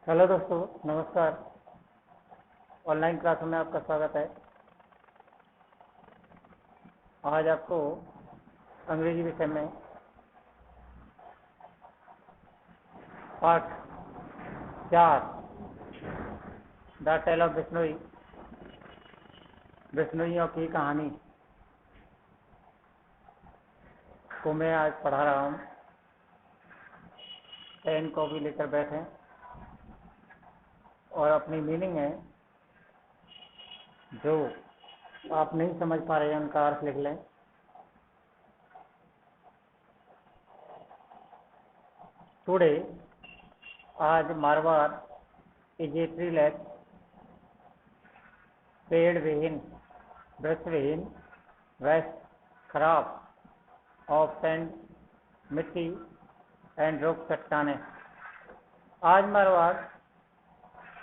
Hello दोस्तों, नमस्कार। Online class में आपका स्वागत है। आज आपको अंग्रेजी विषय में पाठ 4 द टेल ऑफ बिश्नोई, बिश्नोइयों की कहानी को मैं आज पढ़ा रहा हूँ। पेन कॉपी लेकर बैठें और अपनी मीनिंग है जो आप नहीं समझ पा रहे हैं उनका अर्थ लिख लें। टुडे, आज मारवाड़ इज ए ट्रीलेस, पेड़ विहीन, वृक्ष विहीन, वेस्ट, खराब, ऑफ सैंड, मिट्टी, एंड रॉक, चट्टानें। आज मारवाड़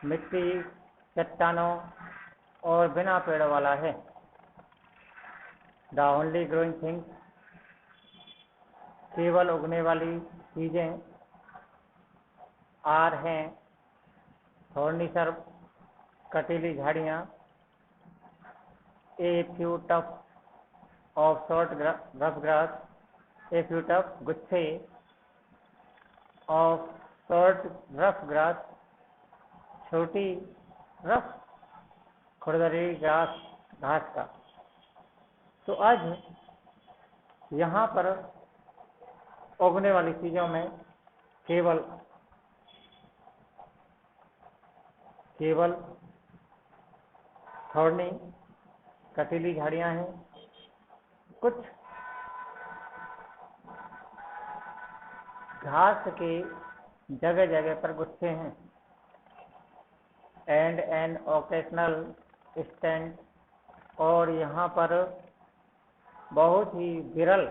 मिट्टी, चट्टानों और बिना पेड़ वाला है। द ओनली ग्रोइंग थिंग्स, केवल उगने वाली चीजें, आर हैं थॉर्नी सर्प, कटीली झाड़ियाँ, a few tough of short rough grass, a few tough गुच्छे ऑफ शॉर्ट रफ ग्रास, छोटी रफ खुरदरी घास का। तो आज यहाँ पर उगने वाली चीजों में केवल थोड़नी कटीली झाड़ियाँ हैं, कुछ घास के जगह जगह पर गुच्छे हैं, एंड एन ओकेशनल स्टैंड, और यहाँ पर बहुत ही विरल,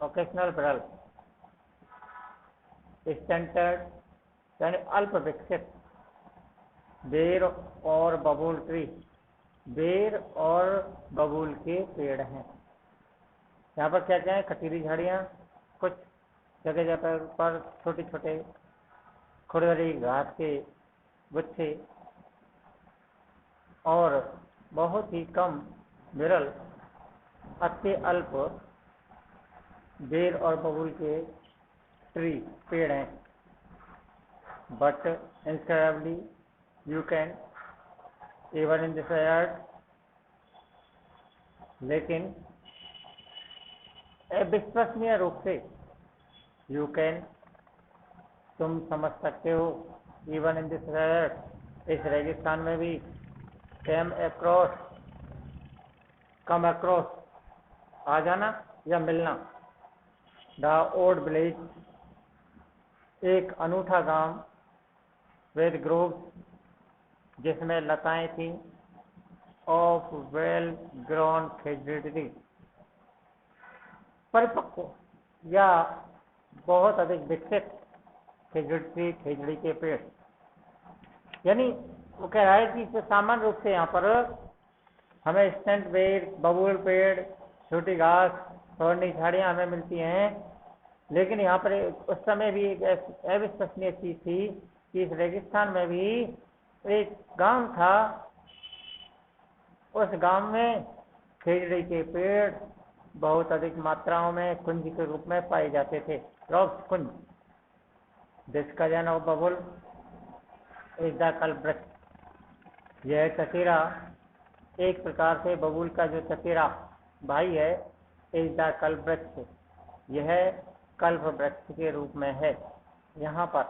ओकेशनल विरल, स्टैंडर्ड यानी अल्प विकसित बेर और बबूल ट्री, बेर और बबूल के पेड़ हैं। यहाँ पर क्या क्या है? कटीली झाड़ियाँ, कुछ जगह जगह पर छोटे छोटे खुरदरी घास के गुच्छे, और बहुत ही कम विरल अति अल्प बेर और बबूल के ट्री, पेड़ हैं। But incredibly you can even in this earth, लेकिन अविश्वसनीय रूप से यू कैन, तुम समझ सकते हो, इवन इन दिस अर्थ, इस रेगिस्तान में भी, कम अक्रॉस, आ जाना या मिलना, द ओल्ड विलेज, एक अनूठा गांव, विद ग्रोव, जिसमें लताएं थी, ऑफ वेल ग्रोन खेजड़ी, परिपक्व या बहुत अधिक विकसित खेजड़ी के पेड़। यानी वो कह रहा है कि सामान्य रूप से यहाँ पर हमें स्टैंड पेड़, बबूल पेड़, छोटी घास, थोड़नी झाड़ियाँ हमें मिलती हैं, लेकिन यहाँ पर उस समय भी एक अविश्वसनीय चीज थी कि इस रेगिस्तान में भी एक गांव था। उस गांव में खेजड़ी के पेड़ बहुत अधिक मात्राओं में कुंज के रूप में पाए जाते थे, क्रॉप्स कुंज। This cousin of babul is the culprit, यह चचेरा, एक प्रकार से बबूल का जो चचेरा भाई है, इज द कल्प्रिट, यह कल्प वृक्ष के रूप में है। यहाँ पर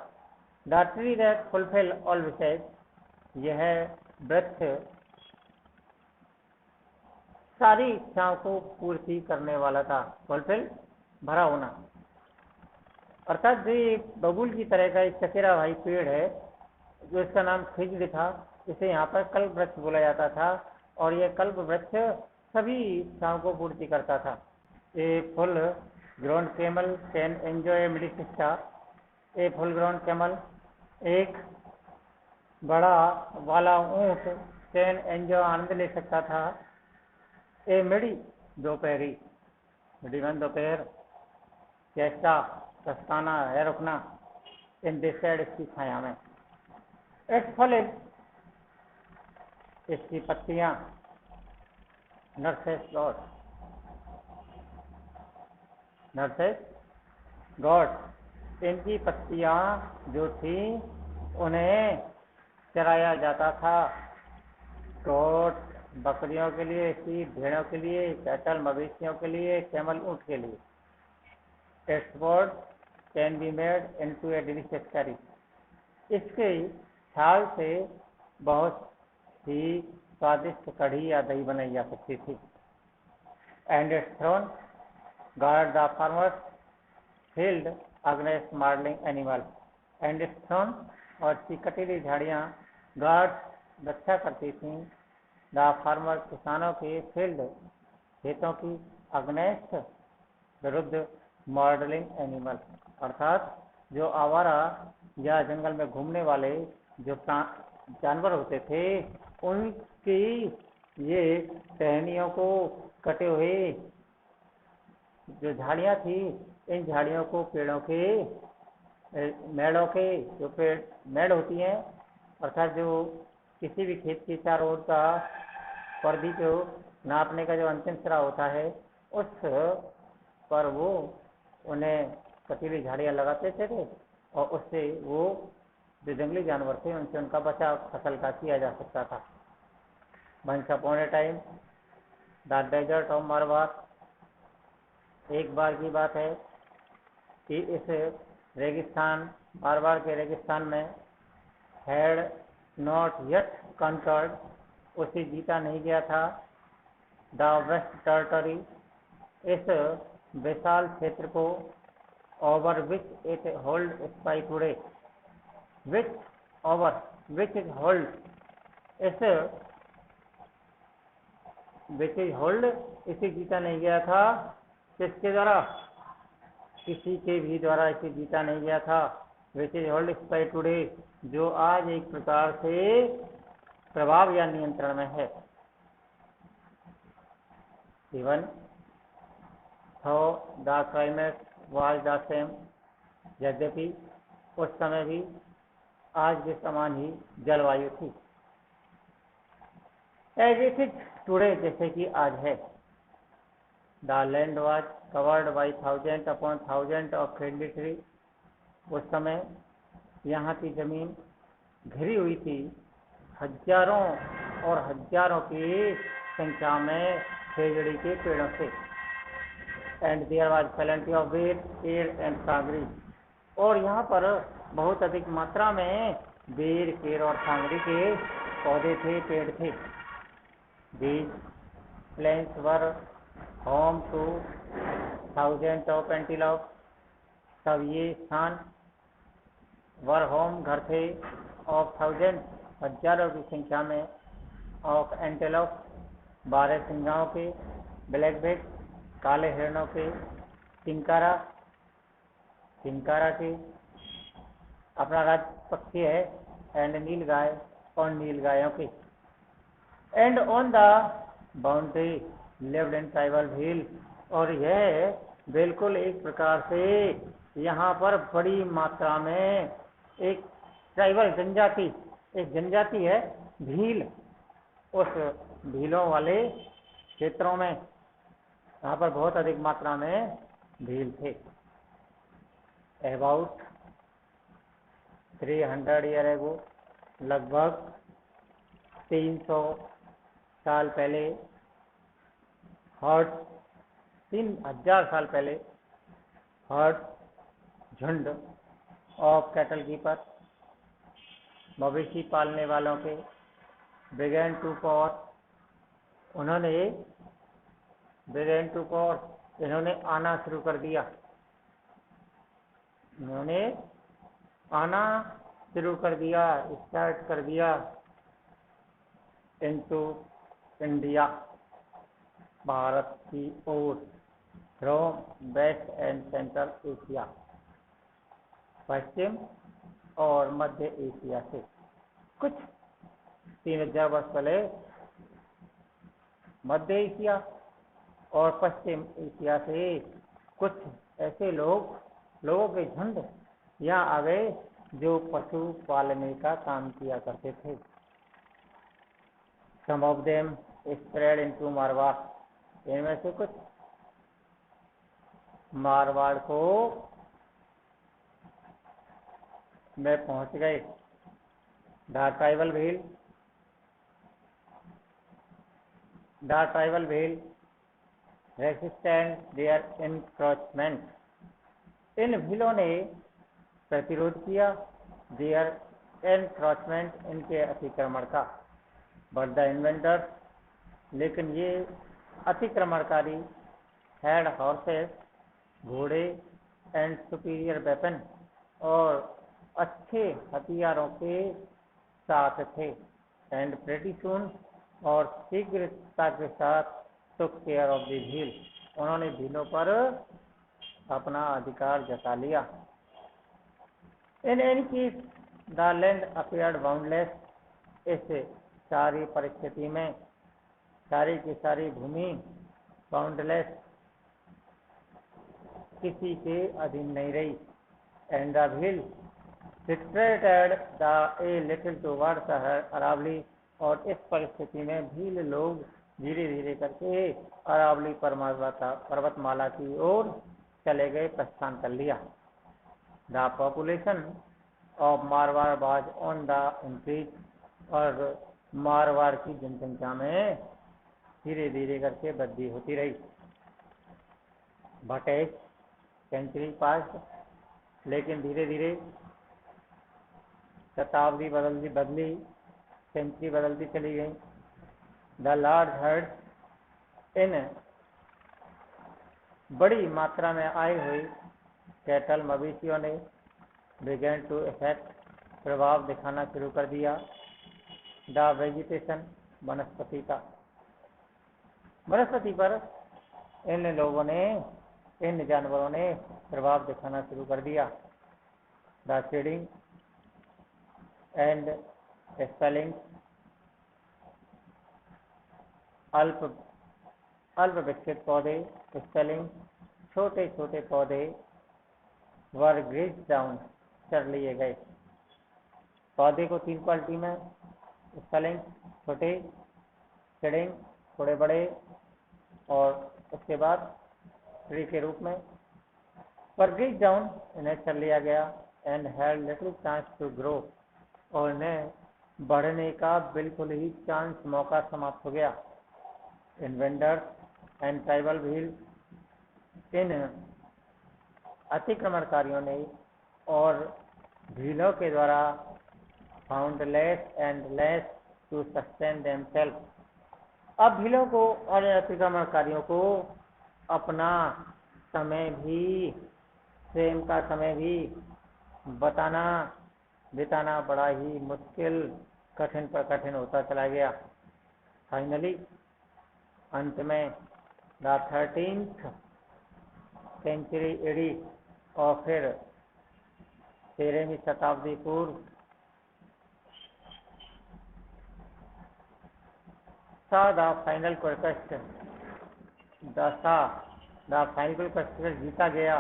the tree that fulfil all wishes, यह वृक्ष सारी इच्छाओं को पूर्ति करने वाला था। फुलफिल, भरा होना, अर्थात जो एक बबूल की तरह का एक चचेरा भाई पेड़ है, जो इसका नाम खिजड़ था, इसे यहाँ पर कल्प वृक्ष बोला जाता था, और यह कल्प वृक्ष सभी इच्छाओं को पूर्ति करता था। A full grown camel can enjoy मिडिसिस्टा, ए फुल ग्रोन कैमल, एक बड़ा वाला ऊंट, कैन एंजॉय, आनंद ले सकता था, ए मिडी, दोपहरी, मिडीवन दोपहर, चेष्टा, पछताना है, रुकना, इन दिस साइड, इसकी छाया में, इट्स फॉलिन, इसकी पत्तियां, नर्सेस गॉड, नर्सेस गॉड, इनकी पत्तियां जो थी उन्हें चराया जाता था। गोट बकरियों के लिए, शीप भेड़ों के लिए, कैटल मवेशियों के लिए, कैमल ऊंट के लिए। It's board can be made into A delicious करी, इसके छाल से बहुत ही स्वादिष्ट कढ़ी या दही बनाई जा सकती थी। And its thorn guard the farmers field against modelling animal, and its thorn, और इसकी कटीली झाड़ियाँ गार्ड रक्षा करती थीं द फार्मर किसानों के फील्ड खेतों की, अगेंस्ट विरुद्ध मॉडलिंग एनिमल, अर्थात जो आवारा या जंगल में घूमने वाले जो जानवर होते थे उनकी ये टहनियों को कटे हुए जो झाड़ियाँ थी, इन झाड़ियों को पेड़ों के मेड़ों के, जो पेड़ मेड़ होती हैं अर्थात जो किसी भी खेत के चारों ओर का परिधि को नापने का जो अंतिम सिरा होता है उस पर वो उन्हें कटीली झाड़ियाँ लगाते थे और उससे वो जो जंगली जानवर थे उनसे उनका बचाव फसल का किया जा सकता था। Once upon a time the desert of Marwar, एक बार की बात है कि इस रेगिस्तान, मारवार के रेगिस्तान में हैड नॉट येट कंकर्ड, उसे जीता नहीं गया था द वेस्ट टेरिटरी, इस विशाल क्षेत्र को, over which it hold spy today, which over which is hold, इस विच इज होल्ड, इसे जीता नहीं गया था, किसके द्वारा, किसी के भी द्वारा इसे जीता नहीं गया था। Which is hold spy today, जो आज एक प्रकार से प्रभाव या नियंत्रण में है। इवन थो the climate was the same, यद्यपि उस समय भी आज के समान ही जलवायु थी। एज इट इज टुडे, जैसे कि आज है। The land was covered by 1000 upon 1000 of friendly tree, उस समय यहाँ की जमीन घिरी हुई थी हजारों और हजारों की संख्या में खेजड़ी के पेड़ों से। And there was plenty of ber, पेड़ एंड सांगरी, और यहाँ पर बहुत अधिक मात्रा में बेर, केर और सांगरी के पौधे थे, पेड़ थे। These plains were home to 1000 of antelope, तब ये स्थान वर होम, घर थे, ऑफ 1000, हजारों की संख्या में, ऑफ एंटेलोप, 12 सिंगाओं के, ब्लैक बेक, काले हिरणों के, टिंकारा, टिंकारा के, अपना राज पक्षी है, एंड नील गाय, और नील गायों के। And on the boundary lived in tribal wheel, और यह बिल्कुल एक प्रकार से यहाँ पर बड़ी मात्रा में एक ट्राइबल जनजाति, एक जनजाति है भील, उस भीलों वाले क्षेत्रों में यहाँ पर बहुत अधिक मात्रा में भील थे। अबाउट 300 ईयर एगो, लगभग 300 साल पहले, हर्ड, 3000 साल पहले, हर्ड, झुंड ऑफ कैटल कीपर, मवेशी पालने वालों के, बिगेन टू पॉर, उन्होंने बिगेन टू पॉर, इन्होंने आना शुरू कर दिया, इन्होंने आना शुरू कर दिया, स्टार्ट कर दिया, इनटू इंडिया, भारत की ओर, from west and central Asia, पश्चिम और मध्य एशिया से। कुछ 3000 वर्ष पहले मध्य एशिया और पश्चिम एशिया से कुछ ऐसे लोगों के झुंड यहाँ आ गए जो पशु पालने का काम किया करते थे। Some of them spread into Marwar, इनमें से कुछ मारवाड़ को में पहुंच गए। The tribal Bhil resistant their encroachment, इन भीलों ने प्रतिरोध किया देयर एनक्रोचमेंट, इनके अतिक्रमण का। बट द इन्वेंटर्स, लेकिन ये अतिक्रमणकारी हैड हॉर्सेस, घोड़े एंड सुपीरियर वेपन, और अच्छे हथियारों के साथ थे। एंड प्रेटी सून, और शीघ्रता के साथ took care of the wheel, उन्होंने भीलों पर अपना अधिकार जता लिया। In any case the land appeared boundless, इस सारी परिस्थिति में सारी की सारी भूमि बाउंडलेस, किसी के अधीन नहीं रही। And the Bhil retreated a little towards Aravalli, और इस परिस्थिति में भील लोग धीरे धीरे करके अरावली पर्वतमाला की ओर चले गए, प्रस्थान कर लिया। The population of Marwar was on the increase, और मारवाड़ की जनसंख्या में धीरे धीरे करके वृद्धि होती रही। बट एज सेंचुरी पास, लेकिन धीरे धीरे शताब्दी बदली, सेंचुरी बदलती चली गई। द लार्ज हर्ड, इन बड़ी मात्रा में आई हुई कैटल मवेशियों ने बिगेन टू इफेक्ट, प्रभाव दिखाना शुरू कर दिया। द वेजिटेशन, वनस्पति पर इन लोगों ने, इन जानवरों ने प्रभाव दिखाना शुरू कर दिया। द सीडिंग एंड स्पेलिंग, अल्प विकसित पौधे, स्पेलिंग छोटे छोटे पौधे, वर ग्रेज डाउन, चढ़ लिए गए। पौधे को तीन क्वालिटी में, स्पेलिंग छोटे, सीडिंग थोड़े बड़े, और उसके बाद ट्री के रूप में। पर ग्रेज डाउन, इन्हें चढ़ लिया गया। And had little chance to grow, और इन्हें बढ़ने का बिल्कुल ही चांस, मौका समाप्त हो गया। इन्वेंटर्स एंड ट्राइबल व्हील, इन अतिक्रमणकारियों ने और भीलों के द्वारा found less and less to sustain themself, अब भीलों को और अतिक्रमणकारियों को अपना समय भी, प्रेम का समय भी बिताना बड़ा ही मुश्किल, कठिन पर कठिन होता चला गया। फाइनली, अंत में द 13th सेंचुरी एडी, और फिर 13वीं शताब्दी पूर्व, द फाइनल कॉन्क्वेस्ट, जीता गया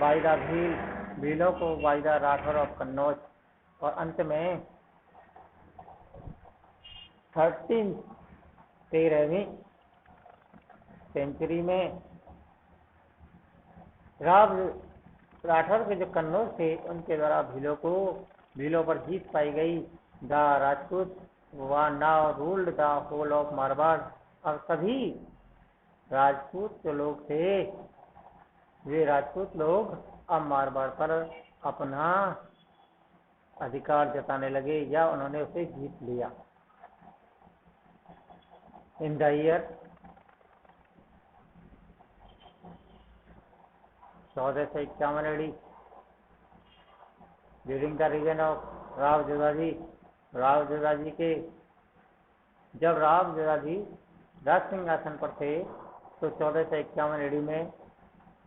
बाय द भील, भीलों को by the Rathore of Kannauj. और अंत में 13वीं सेंचुरी में राठौर के जो कन्नौज थे, उनके द्वारा भीलों पर जीत पाई गई। The Rajput were now ruled the whole of Marwar, अब सभी राजपूत जो लोग थे, वे राजपूत लोग अब मारवाड़ पर अपना अधिकार जताने लगे, या उन्होंने उसे जीत लिया। In the year 1451 AD, during the reign of Rao Jodhaji के, जब राव जोधाजी राज सिंहासन पर थे, तो 1451 एडी में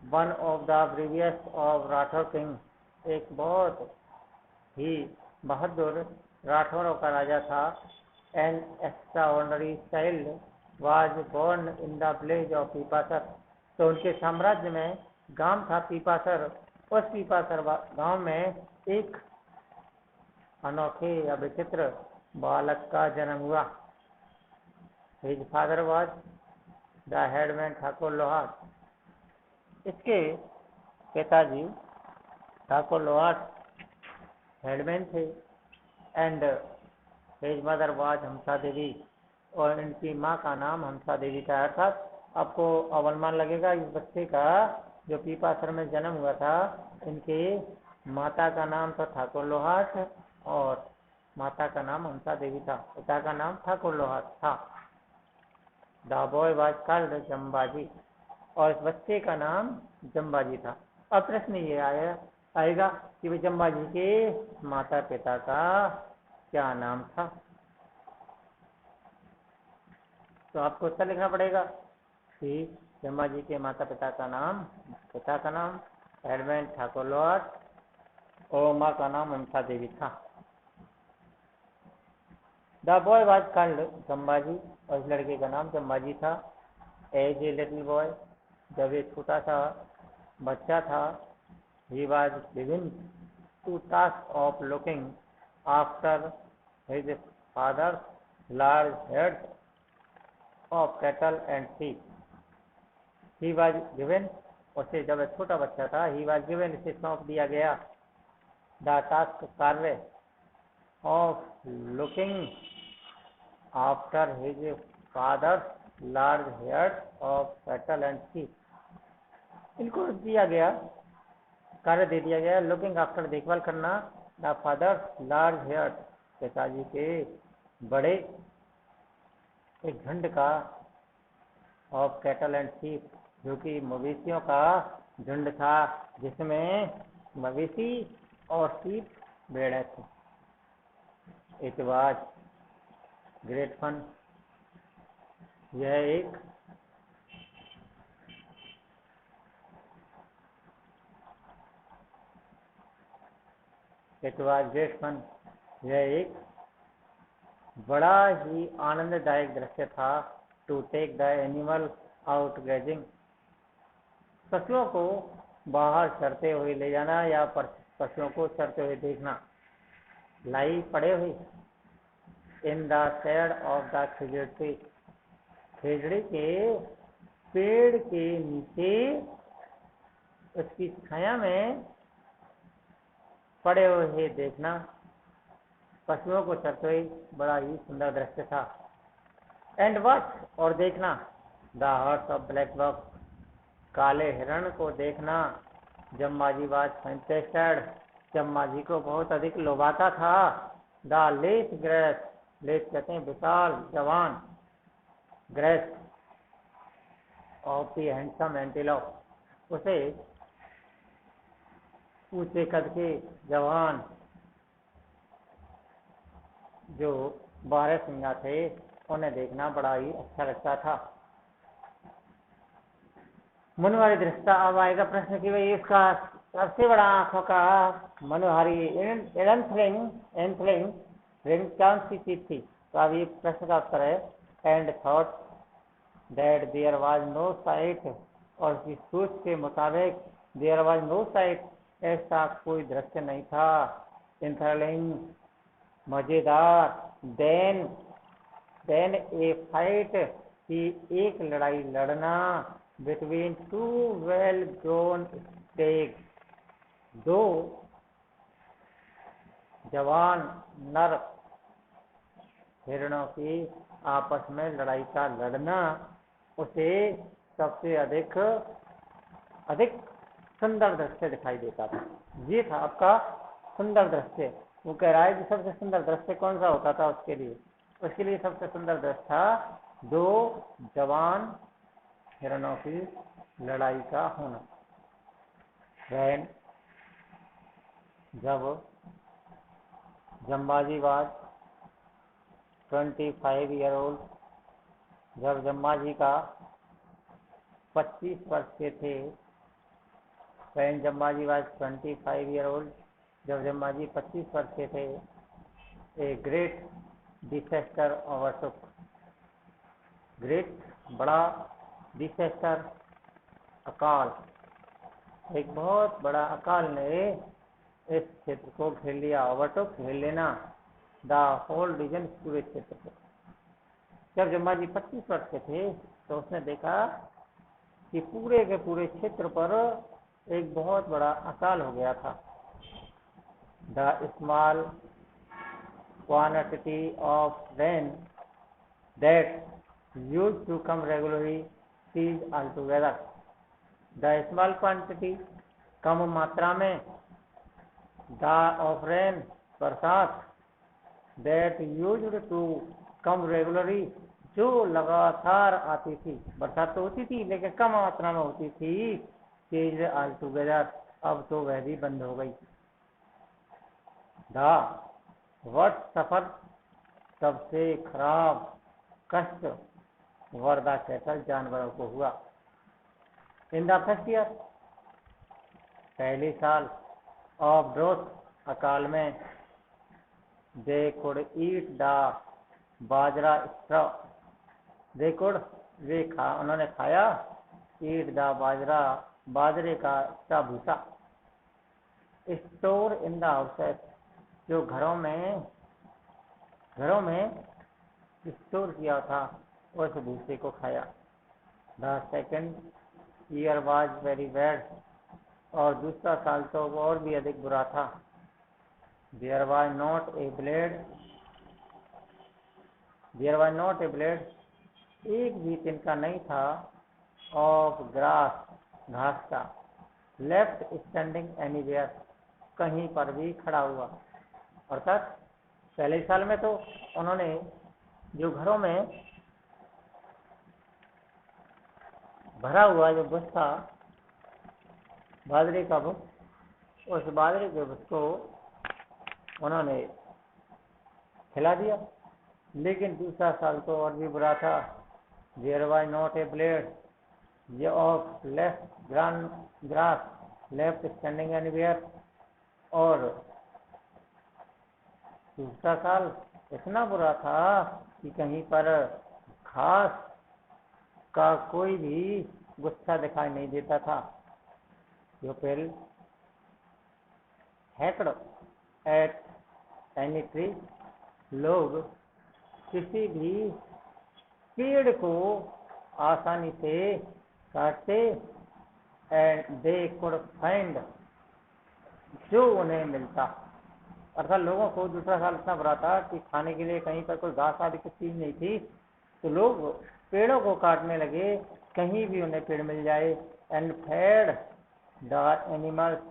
one of the previous of Rathore king, एक बहुत ही बहादुर राठौरों का राजा था। An extraordinary child was born in the village of Pipasar, तो उनके साम्राज्य में गांव था पीपासर, उस पीपासर गांव में एक अनोखे या विचित्र बालक का जन्म हुआ। His father was the headman Thakur लोहार। इसके पिताजी ठाकुर लोहार हेडमैन थे। एंड हिज मदर वॉज हंसा देवी, और इनकी माँ का नाम हंसा देवी था। अर्थात आपको अब अनुमान लगेगा इस बच्चे का जो पीपासर में जन्म हुआ था, इनके माता का नाम तो ठाकुर लोहार और माता का नाम हंसा देवी था, पिता का नाम ठाकुर लोहार था। The boy was called Jambaji, और इस बच्चे का नाम जम्बाजी था। अब प्रश्न ये आएगा कि भाई जम्बाजी के माता पिता का क्या नाम था। तो आपको उत्तर लिखना पड़ेगा कि जम्बाजी के माता पिता का नाम एडवेंट ठाकुर लोहार और माँ का नाम ममता देवी था। The boy was called Jambaji, और इस लड़के का नाम जम्बाजी था। एज ए लिटिल बॉय, जब ये छोटा सा बच्चा था, he was begin to task of looking after his fathers large heads of cattle and sheep. He was given, उसे जब छोटा बच्चा था, ही वाज गिवन, इसे सौंप दिया गया द टास्क कार्य of looking after his fathers large heads of cattle and sheep. इनको दिया गया कार्य दे दिया गया लुकिंग आफ्टर, देखभाल करना, द फादर्स लार्ज हेड्स, पिताजी के बड़े एक झुंड का, ऑफ कैटल एंड शीप, जो कि मवेशियों का झुंड था, जिसमें मवेशी और शीप भेड़ें थी। इट वाज ग्रेट फन, यह एक बड़ा ही आनंददायक दृश्य था। To take the animal out grazing, पशुओं को बाहर चरते हुए ले जाना या पशुओं को चरते हुए देखना। लाई पड़े हुए in the shade of the khejri tree, खिजड़ी के पेड़ के नीचे उसकी छाया में पड़े हुए देखना, पशुओं को चरते हुए बड़ा ही सुंदर दृश्य था। एंड वॉच, और देखना, the horse of black buck, काले हिरण को देखना। जम्बाजी वाज इंटरेस्टेड, जम्बाजी को बहुत अधिक लोभाता था। द लेट ग्रेस, लेट कहते हैं विशाल जवान, grace of the handsome antelope, उसे ऊंचे कद के जवान जो बारहसिंगा थे, उन्हें देखना बड़ा ही अच्छा लगता था। मनोहारी दृश्यता, अब आएगा प्रश्न कि भाई इसका सबसे बड़ा आंखों का मनोहारी एंथलिंग रिंग कौन सी चीज थी। तो अब ये प्रश्न का उत्तर है and thought that there was no sight, और इस सोच के मुताबिक देयर वाज नो साइट, ऐसा कोई दृश्य नहीं था। एंथलिंग मजेदार, देन ए फाइट, की एक लड़ाई लड़ना, बिटवीन टू वेल ग्रोन स्टेग, दो जवान नर हिरणों की आपस में लड़ाई का लड़ना, उसे सबसे अधिक सुंदर दृश्य दिखाई देता था। ये था आपका सुंदर दृश्य। वो कह रहा है कि सबसे सुंदर दृश्य कौन सा होता था उसके लिए सबसे सुंदर दृश्य था दो जवान हिरणों की लड़ाई का होना। वैन, जब जम्बाजी वाज 25 ईयर ओल्ड, जब जम्बाजी का 25 वर्ष के थे। When Jambaji was 25 year old, जब जम्बाजी 25 वर्ष के थे। A great disaster overtook, great बड़ा, डिसेस्टर अकाल, एक बहुत बड़ा अकाल ने इस क्षेत्र को घेर लिया, ओवरटुक घेर लेना, द होल रीजन, पूरे क्षेत्र को। जब ब्रह्मा जी 25 वर्ष के थे तो उसने देखा कि पूरे के पूरे क्षेत्र पर एक बहुत बड़ा अकाल हो गया था। The small quantity of rain that used to come regularly ceased altogether. The small quantity, कम मात्रा में, द ऑफ रेन, बरसात, that used to come regularly, जो लगातार आती थी। बरसात तो होती थी लेकिन कम मात्रा में होती थी। चेंज ऑल टुगेदर, अब तो वह भी बंद हो गई। द वर्स्ट सफर, सबसे खराब कष्ट, वर्दा कैटल, जानवरों को हुआ। इन द फर्स्ट ईयर, पहले साल, ऑफ ड्रोथ, अकाल में, they could eat the bajra straw, they could, वे उन्होंने खाया, ईट द बाजरा, बाजरे का सा भूसा। स्टोर इन द हाउसेस, जो घरों में स्टोर किया था उस भूसे को खाया। The second year was very bad, और दूसरा साल तो और भी अधिक बुरा था। There was not a blade, एक भी तिनका नहीं था, ऑफ ग्रास, घास का, लेफ्ट स्टैंडिंग एनीवेयर, कहीं पर भी खड़ा हुआ। अर्थात पहले साल में तो उन्होंने जो घरों में भरा हुआ जो बुश था, बाजरे का बुश, उस बाजरे के बुश को उन्होंने खिला दिया। लेकिन दूसरा साल तो और भी बुरा था। There was not a blade, ये of left grass, left standing anywhere, और दूसरा साल इतना बुरा था कि कहीं पर घास का कोई भी गुच्छा दिखाई नहीं देता था। जो पेल हैकड़ एट एनी ट्री, लोग किसी भी पेड़ को आसानी से काटते, एंड दे कुड फाइंड, जो उन्हें मिलता। अर्थात लोगों को दूसरा साल इतना बुरा था कि खाने के लिए कहीं पर कोई घास आदि कुछ चीज नहीं थी, तो लोग पेड़ों को काटने लगे, कहीं भी उन्हें पेड़ मिल जाए। एंड फेड द एनिमल्स,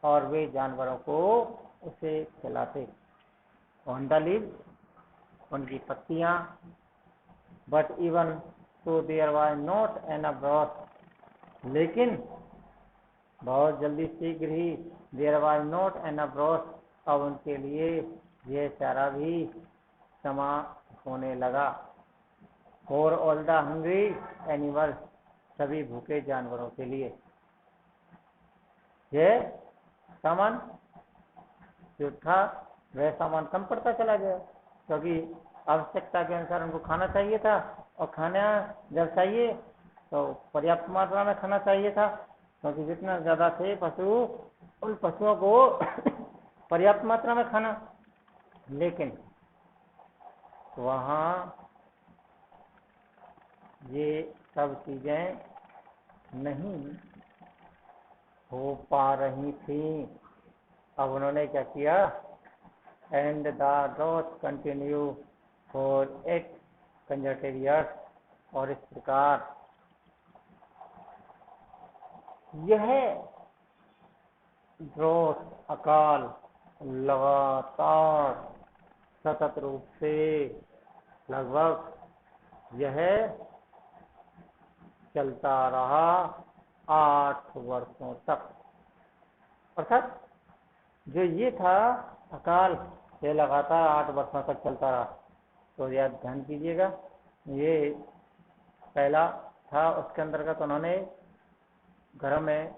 और वे जानवरों को उसे खिलाते। ऑन द लीव्स, उनकी पत्तियां, but even so there was not enough broth, लेकिन बहुत जल्दी शीघ्र ही there was not enough broth, अब उनके लिए यह चारा भी समाप्त होने लगा। For all the hungry animals, सभी भूखे जानवरों के लिए यह सामान जो था वह सामान कम पड़ता चला गया, क्योंकि आवश्यकता के अनुसार उनको खाना चाहिए था, और खाना जब चाहिए तो पर्याप्त मात्रा में खाना चाहिए था, क्योंकि जितना ज्यादा थे पशु, उन पशुओं को पर्याप्त मात्रा में खाना। लेकिन वहाँ ये सब चीजें नहीं हो पा रही थी। अब उन्होंने क्या किया, and the drought continue for 8 concerted years, और इस प्रकार यह ड्रॉथ, अकाल, लगातार सतत रूप से लगभग यह चलता रहा 8 वर्षों तक। अर्थात जो ये था अकाल, ये लगातार 8 वर्षों तक चलता रहा। तो याद ध्यान कीजिएगा, ये पहला था, उसके अंतर्गत उन्होंने घर में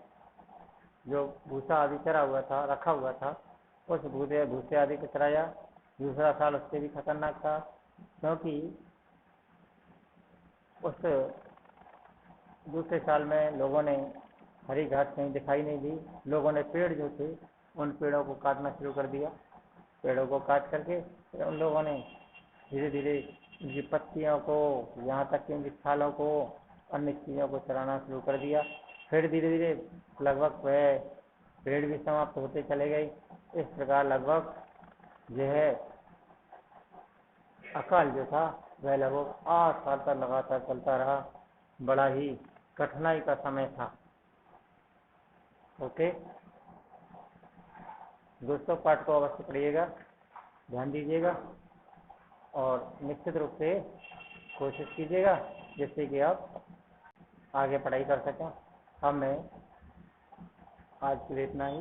जो भूसा आदि चरा हुआ था, रखा हुआ था, उस भूसे आदि को चराया। दूसरा साल उससे भी खतरनाक था, क्योंकि उस दूसरे साल में लोगों ने हरी घास कहीं दिखाई नहीं दी, लोगों ने पेड़ जो थे उन पेड़ों को काटना शुरू कर दिया। पेड़ों को काट करके फिर उन लोगों ने धीरे धीरे उनकी पत्तियों को, यहाँ तक कि उनकी छालों को, अन्य चीज़ों को चलाना शुरू कर दिया। फिर धीरे धीरे लगभग वह पेड़ भी समाप्त होते चले गए। इस प्रकार लगभग जो है अकाल जो था वह लगभग 8 साल तक लगातार चलता रहा। बड़ा ही कठिनाई का समय था। ओके दोस्तों, पाठ को अवश्य पढ़िएगा, ध्यान दीजिएगा और निश्चित रूप से कोशिश कीजिएगा जिससे कि आप आगे पढ़ाई कर सकें। अब मैं आज के लिए इतना ही।